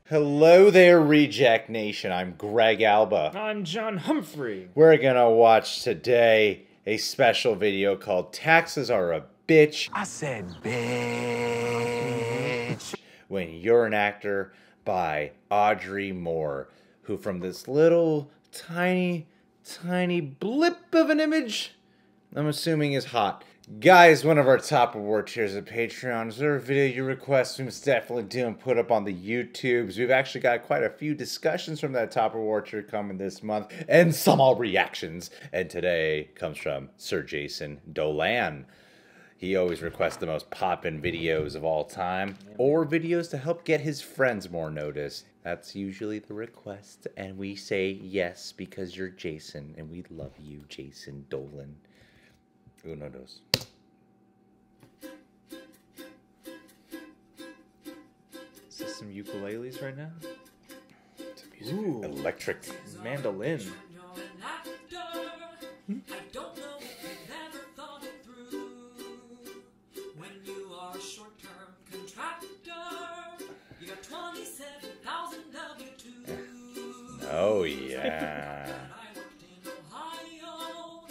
Hello there, Reject Nation. I'm Greg Alba. I'm John Humphrey. We're gonna watch today a special video called Taxes Are a Bitch. I said bitch. When You're an Actor by Autry, who from this little tiny blip of an image, I'm assuming is hot. Guys, one of our top award tiers at Patreon. Is there a video you request? We must definitely do and put up on the YouTubes. We've actually got quite a few discussions from that top award tier coming this month, and some all reactions. And today comes from Sir Jason Dolan. He always requests the most poppin' videos of all time, or videos to help get his friends more noticed. That's usually the request, and we say yes because you're Jason, and we love you, Jason Dolan. Uno, dos. Is this some ukuleles right now? It's a music. Ooh. Electric. Mandolin. I don't know if you've ever thought it through. When you are a short-term contractor, you got 27,000 W-2s. Oh, yeah. When I worked in Ohio,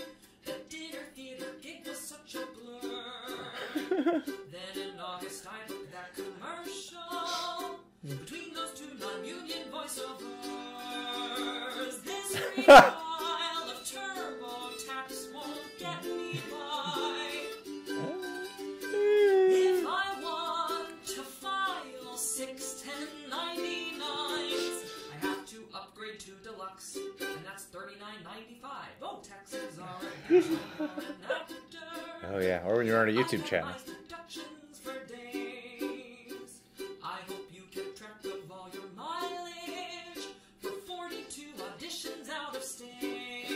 the dinner theater gig was such a blur. Then in August I booked that commercial between those two non-union voiceovers. This pile of TurboTax won't get me by. If I want to file 61099s, I have to upgrade to deluxe, and that's $39.95. Oh, taxes are a bitch when you're an actor. Oh, yeah. Or when you're on a YouTube channel. Deductions for days. I hope you kept track of all your mileage for 42 auditions out of state.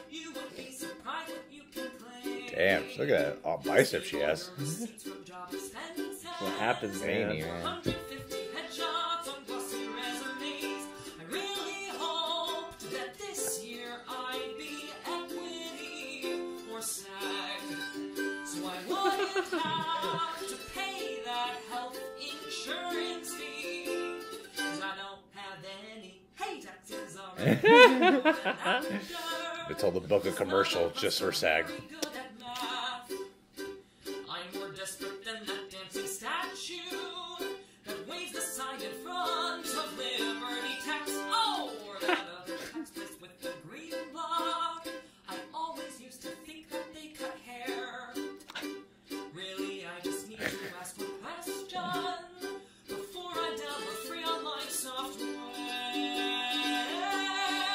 You won't be surprised what you can claim. Damn, look at that all bicep she has. What happens, Veiny, man? man. 150 headshots on glossy resumes. I really hoped that this year I'd be equity or SAG, so I wouldn't have to pay that health insurance fee, 'cause I don't have any. Hey, taxes are a They told the book a commercial just for SAG. I'm more desperate than that dancing statue that waves the sign in front of Liberty Tax. Oh, or that other tax place with the green block. I always used to think that they cut hair. Really, I just need to ask one question before I download free online software.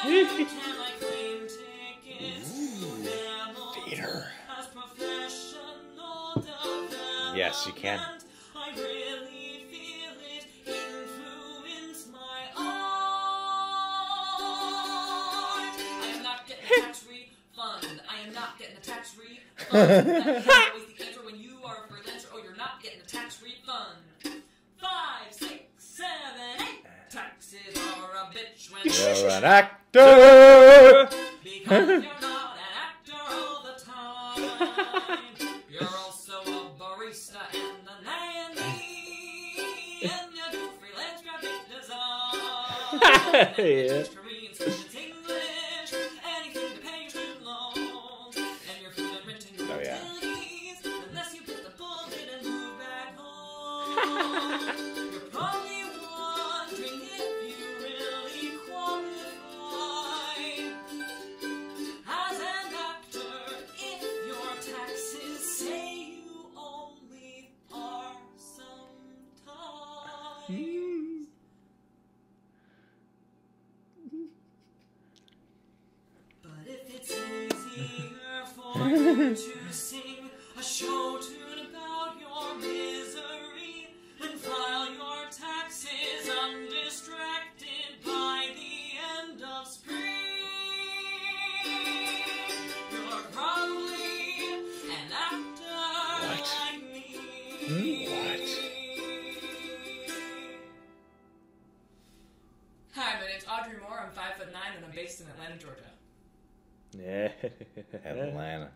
Can I claim tickets to Theater. as professional development? Yes, you can. I really feel it influence my art. I am not getting a tax refund. I am not getting a tax refund. That's always the answer when you are a freelancer. Oh, you're not getting a tax refund. 5, 6, 7, 8. Taxes are a bitch when You're an actor! because you're not an actor all the time. You're also a barista and a nanny. And you do freelance graphic design. And you Yeah. teach Korean, Spanish, English, anything to pay your student loans. And your food and rent and your Oh, yeah. utilities. Unless you put the bullshit and move back home. You're probably wondering if you really qualify as an actor if your taxes say you only are sometimes. But if it's easier for you to sing a show tune about your misery and file your taxes undistracted by the end of spring, you're probably an actor like me. What? Hi, my name's Autry Moore. I'm 5'9" and I'm based in Atlanta, Georgia. Yeah. Atlanta.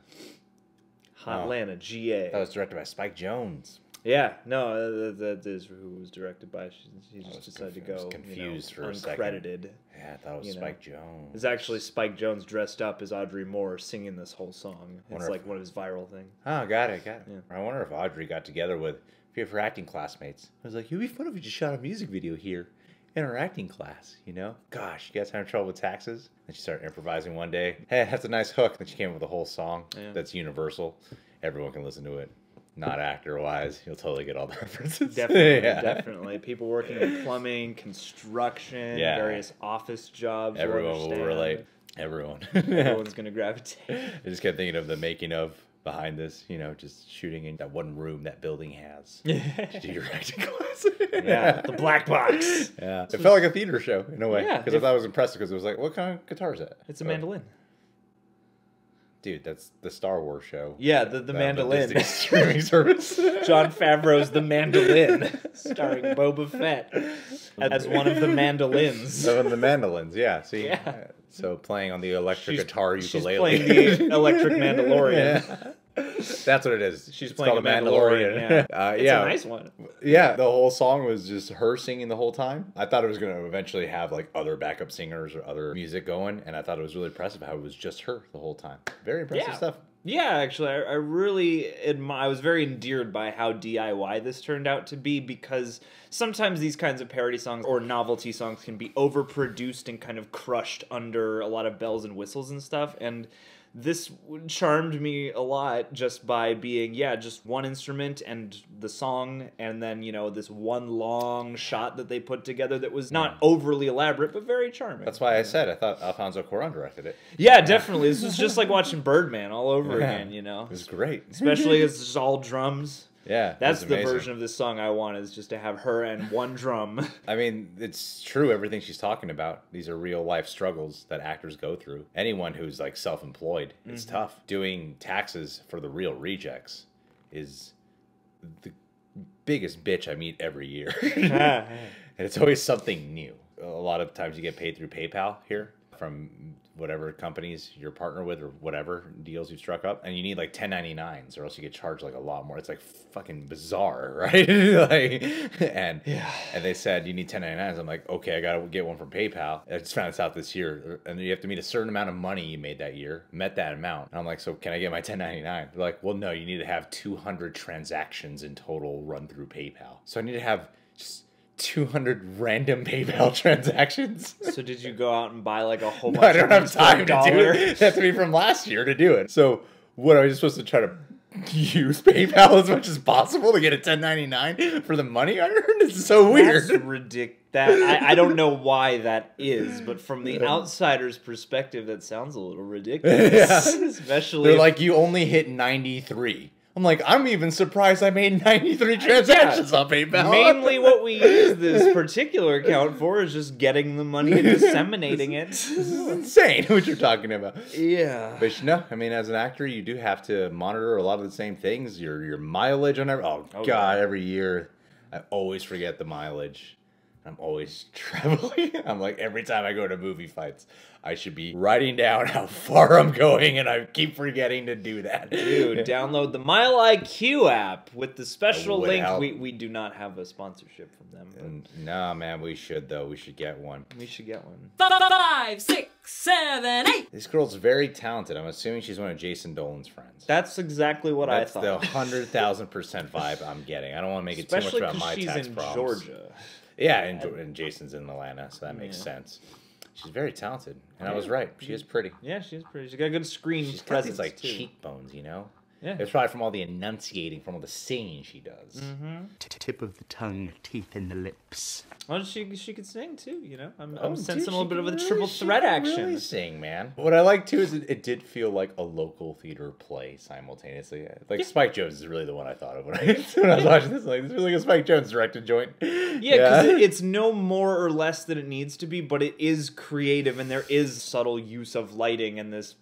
Hotlanta, GA. That was directed by Spike Jonze. Yeah, no, that is who it was directed by. She I just was decided to I was go confused for a uncredited. Yeah, I thought it was you know. Spike Jones. It's actually Spike Jones dressed up as Audrey Moore singing this whole song. It's Wonder like if- one of his viral things. Oh, got it. Yeah. I wonder if Audrey got together with a few of her acting classmates. I was like, it'd be fun if we just shot a music video here in our acting class, you know? Gosh, you guys having trouble with taxes? Then she started improvising one day. Hey, that's a nice hook. Then she came up with a whole song that's universal. Everyone can listen to it. Not actor-wise. You'll totally get all the references. Definitely, Yeah. definitely. People working in plumbing, construction, various office jobs. Everyone will relate. Everyone. Everyone's going to gravitate. I just kept thinking of the making of behind this, you know, just shooting in that one room that building has. To do your acting class. Yeah, the black box. Yeah. It felt like a theater show in a way. Yeah, Because I thought it was impressive because it was like, what kind of guitar is that? It's a mandolin. Dude, that's the Star Wars show. Yeah, the mandolin. Disney streaming service. John Favreau's The Mandolin, starring Boba Fett as one of the mandolins. So in the mandolins, yeah. See, Yeah. So playing on the electric guitar She's ukulele. playing the electric Mandalorian. Yeah. That's what it is. She's It's playing called a Mandalorian. Yeah. It's yeah. a nice one. Yeah, the whole song was just her singing the whole time. I thought it was going to eventually have like other backup singers or other music going, and I thought it was really impressive how it was just her the whole time. Very impressive stuff. Yeah, actually, I really I was very endeared by how DIY this turned out to be, because sometimes these kinds of parody songs or novelty songs can be overproduced and kind of crushed under a lot of bells and whistles and stuff, and this charmed me a lot just by being, just one instrument and the song, and then, you know, this one long shot that they put together that was not overly elaborate, but very charming. That's why I said I thought Alfonso Cuarón directed it. Yeah, definitely. This was just like watching Birdman all over again, you know? It was great. Especially as it's all drums. Yeah, That's it was the amazing. version of this song I want, is just to have her and one drum. I mean, it's true, everything she's talking about. These are real life struggles that actors go through. Anyone who's like self-employed, it's tough. Doing taxes for the real rejects is the biggest bitch I meet every year. And it's always something new. A lot of times you get paid through PayPal here from whatever companies you're partner with or whatever deals you've struck up, and you need like 1099s or else you get charged like a lot more. It's like fucking bizarre, right? And they said you need 1099s. I'm like, okay, I gotta get one from PayPal. I just found this out this year, and you have to meet a certain amount of money you made that year. Met that amount, and I'm like, so can I get my 1099? They're like, well, no, you need to have 200 transactions in total run through PayPal. So I need to have just 200 random PayPal transactions. So did you go out and buy like a whole No, bunch I don't of have time to do $1? it. It has to be from last year to do it. So what, are you supposed to try to use PayPal as much as possible to get a 1099 for the money I earned? It's so weird. That's ridiculous. I don't know why that is, but from the outsider's perspective, that sounds a little ridiculous. Yeah. Especially They're if- like, you only hit 93. I'm like, I'm even surprised I made 93 transactions on PayPal. mainly what we use this particular account for is just getting the money and disseminating it. This is insane what you're talking about. Yeah. But no, I mean, as an actor, you do have to monitor a lot of the same things. Your mileage on every... Oh, God, yeah. every year, I always forget the mileage. I'm always traveling. I'm like, every time I go to movie fights, I should be writing down how far I'm going, and I keep forgetting to do that. Dude, download the Mile IQ app with the special would link. help. We do not have a sponsorship from them, but No, man, we should, though. We should get one. we should get one. 5, 6, 7, 8. This girl's very talented. I'm assuming she's one of Jason Dolan's friends. That's exactly what That's I the thought. 100,000% vibe I'm getting. I don't want to make it Especially too much about because my she's tax in problems. Georgia. Yeah, and Jason's in Atlanta, so that makes sense. She's very talented, and I was right. She is pretty. Yeah, she's pretty. She's got a good screen She's got presence these like too. cheekbones, you know. Yeah. It's probably from all the enunciating, from all the singing she does. Tip of the tongue, teeth in the lips. Well, she could sing too. You know, I'm Oh, sensing dude, a little she bit of a can triple she threat can action. Really sing, man. What I like too is it did feel like a local theater play simultaneously. Like Spike Jones is really the one I thought of when I was watching this. Like, this feels like a Spike Jones directed joint. Yeah, because it's no more or less than it needs to be, but it is creative, and there is subtle use of lighting in this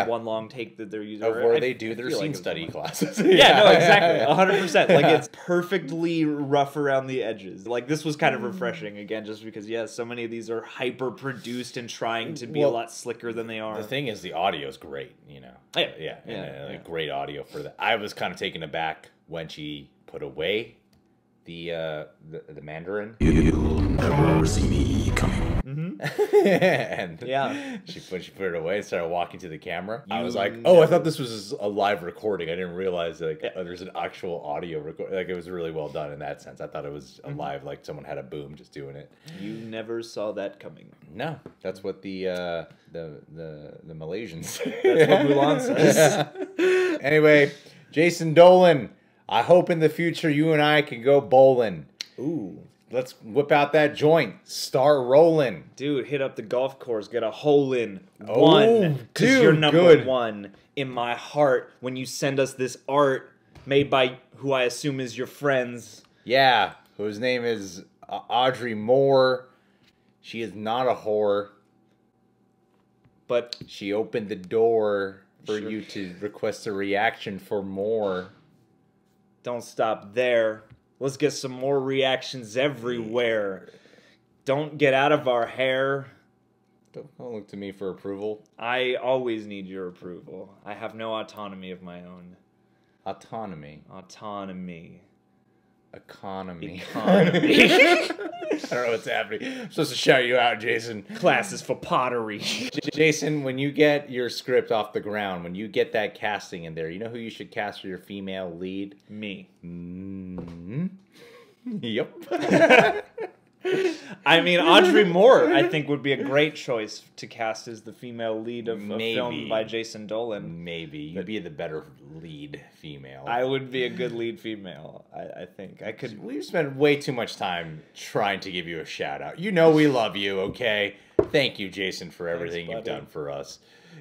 one long take that they're using. of Or where I they do their feel like scene it's study classes. Yeah, no, exactly. 100%. Like, it's perfectly rough around the edges. Like, this was kind of refreshing, again, just because, yeah, so many of these are hyper-produced and trying to be a lot slicker than they are. The thing is, the audio is great, you know. Like, great audio for that. I was kind of taken aback when she put away the Mandarin. You'll never see me coming. And she put it away and started walking to the camera. I was like, oh, I thought this was a live recording. I didn't realize like there's an actual audio record. Like, it was really well done in that sense. I thought it was a live, like someone had a boom just doing it. You never saw that coming. No, that's what the Malaysians. That's what Mulan says. Anyway, Jason Dolan, I hope in the future you and I can go bowling. Ooh. Let's whip out that joint. Start rolling. Dude, hit up the golf course. Get a hole in Oh, one. Because dude, you're number good. one in my heart when you send us this art made by who I assume is your friends. Yeah, whose name is Audrey Moore. She is not a whore. But She opened the door for you to request a reaction for more. don't stop there. Let's get some more reactions everywhere. Don't get out of our hair. Don't look to me for approval. I always need your approval. I have no autonomy of my own. Autonomy. Autonomy. Economy. Economy. I don't know what's happening. I'm supposed to shout you out, Jason. Classes for pottery. Jason, when you get your script off the ground, when you get that casting in there, you know who you should cast for your female lead? Me. Mm-hmm. Yep. I mean, Audrey Moore, I think, would be a great choice to cast as the female lead of a film by Jason Dolan. Maybe. You'd be the better lead female. I would be a good lead female, I think. I could. We've spent way too much time trying to give you a shout out. You know we love you, okay? Thank you, Jason, for everything you've done for us.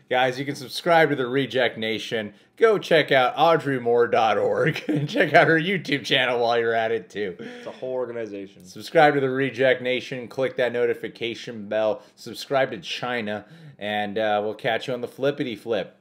Guys, you can subscribe to the Reject Nation. Go check out audreymore.org and check out her YouTube channel while you're at it, too. It's a whole organization. Subscribe to the Reject Nation. Click that notification bell. Subscribe to China. And we'll catch you on the flippity flip.